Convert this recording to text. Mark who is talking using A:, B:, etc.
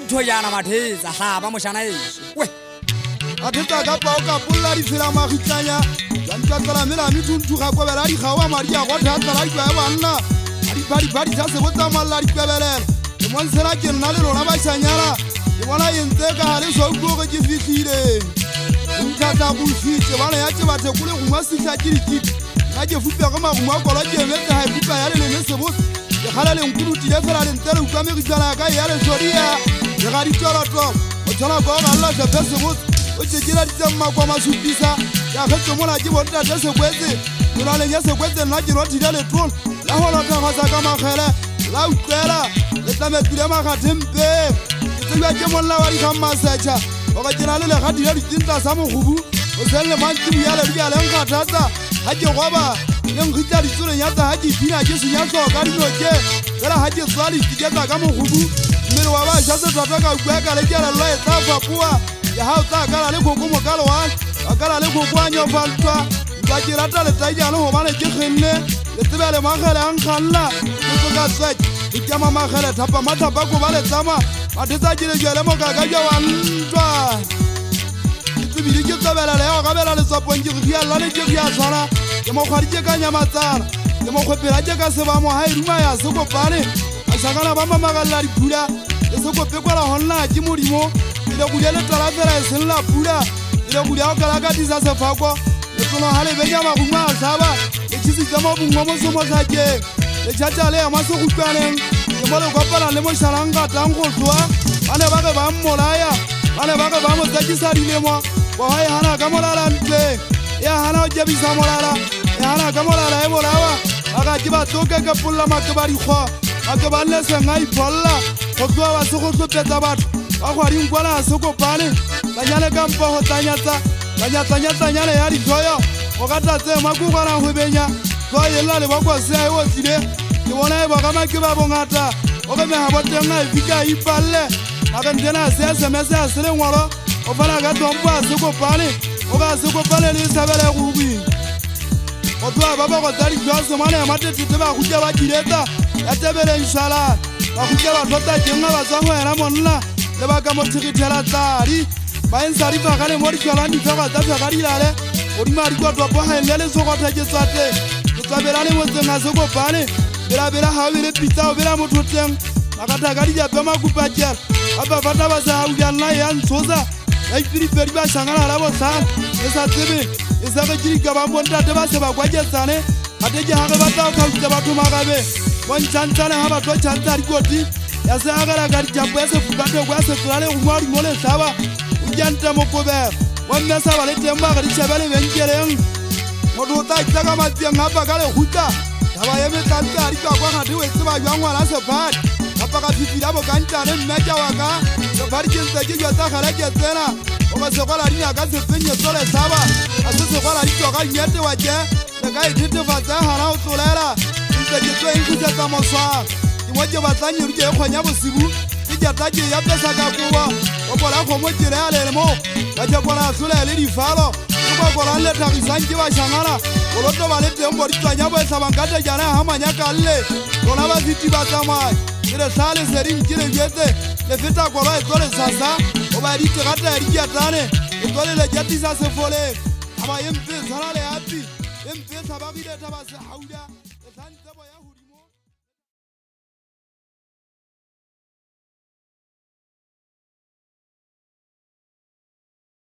A: le thoyana matheza ha ba moshana eso we
B: athetsa ka pao ka pulla di fela magitsanya ya ntla mela mituntu ga kwebela di gawa maria go thatsa la itwa banna ari bari tsa se botsa malla di kwebelele ke monsela ke nna le lona ba shanyala ke bona yentse ka hale so go ke fitlile ntata go fitse bana ya tse bathe kule go masitla kirikiti ga ke fupa go magumo a kola ke metse ha fupa ya le se botsa ke gala le nkuruti le fela le ntele u ka me gitsala ka ya le soria ke ga di toroto o tsana go ga Allah se se botsa o tsekela ditsamma kwa masupisa ya kgetso mona ke bonta tse se kwetse mona le se kwetse nna ke roti le tron la hola ka ga ka magele la utlela le tame tule magatempe ke tseba ke monna wa di gammasetsa o ga tsena le ga di le dinta sa mogubu o selle mantsi ya le ya le ngathatsa ha ke goba le ngitla di tsole ya tsa ha ke dina ke se ya so ka dinokeela ha ke tswali ke tsa ka mogubu mmele wa ba ja se tsaka ka kwa ka le ke la la etsa papua ya ha tsa ka le gogo mo ka lo wa ka le gogo anyo faltwa ba ke rata le tsa ya le ho bana ke kgenne le tsebe le magele ang khalla ke ka tswa ke tama magele thapa mathapa go ba le tsama ba tsa ke le jele mo ka ka ja wa ntwa ke bile ke tsabela le ga bela le tsapong ke ria la le ke ya tsara ke mo khari ke ka nyama tsara ke mo khopela ke ka se ba mo ha iruma ya se go pane a shakana ba mama ga la di pula e se go pe kwa la honna ke modimo ile go le tala fela e se la pula ile go ya ka la ka disa se fakwa le tsono ha le benya maguma a saba le tshisi tsa mabungwa mo se mo sa ke le tjhatja le ya maso go twaneng ke mo le kopana le mo shalanga tang go tswa bane ba ke ba mmolaya bane ba ke ba mo tsakisa dilemo bo hai hana ka molala ntle ya hana o jebisa molala ya hana ka molala e bolawa aga ke ba tsoke ke pulla makabari kho aga ba le se ngai bolla go tswa ba se go tlopetsa batho ba go ri ngwana se go pane ba nyale ka mpo go tanyatsa nyale ya di toyo o ka tatse makugwana go benya twa yella le ba kwa se ai o tsile ke bona e ba ka make ba bongata o ke me ha botenga e fika ipalle aga ndena se SMS a se le ngwalo o fana ka tombo a se go pane o ka se go pane le sabele go bui o twa ba ba go tsari jwa se mane ya mate tite ba gutya ba direta ya tebele inshallah ba gutya ba tlota jenga ba tswa go era monna le ba ka mo thikithela tsari ba ensari ba ga le mo di tswala di tsoga tsa ga di lale o di mari kwa twa ha le le sogo tha ke tsate ke tsabela le mo tsenga se go pane bela ha le pizza o bela mo thoteng makata ga di ja ba makupa tjela ba fata ba sa u ya nna ya ntsoza ya ipiri pedi ba shangana la bo sa e sa tsebe e sa ke diri ka ba mo ntate ba se ba kwa ke tsane a te ke ha re ba tla ka utse batho magabe bo ntshantshane ha ba tlo tshantsa di koti ya se agara ka di japo ya se futate kwa se tsale go mo di mo le hlaba o janta mo kobela wa nna sa ba le temba ga di tshebele benkeleng mo do ta ka matsiang ha ba ka le hutla ba ye me tantsa di ka kwa ga di we tseba jwa ngwana se phadi apa ka fifila bo kantane mmetja wa ka se phadi ke ntse ke jwa tsa gala ke tsena o ka se gola di ka se penye tsole saba a se gola di ka nyete wa ke se ka itete fa tsa hana o tsolela ntse ke tswe ke tsa moswa ke mo ke batlanyi ri ke khonya bosibu ke jata ke ya pesa ka kuba o bola go mo ke le le mo ka ke bona tsole le di falo go gola le thagisang ke ba shangala o lo to ba le tembo di tsanya bo sa bankata jana ha manya kalle bona ba fiti ba tsamaya ke le sale sering ke le bete le feta gola e tsole sasa o ba di tsata di jatane e tsole le jatisa se fole aba yempe tsala le happy yempe sa ba bile ta ba se hauda e santse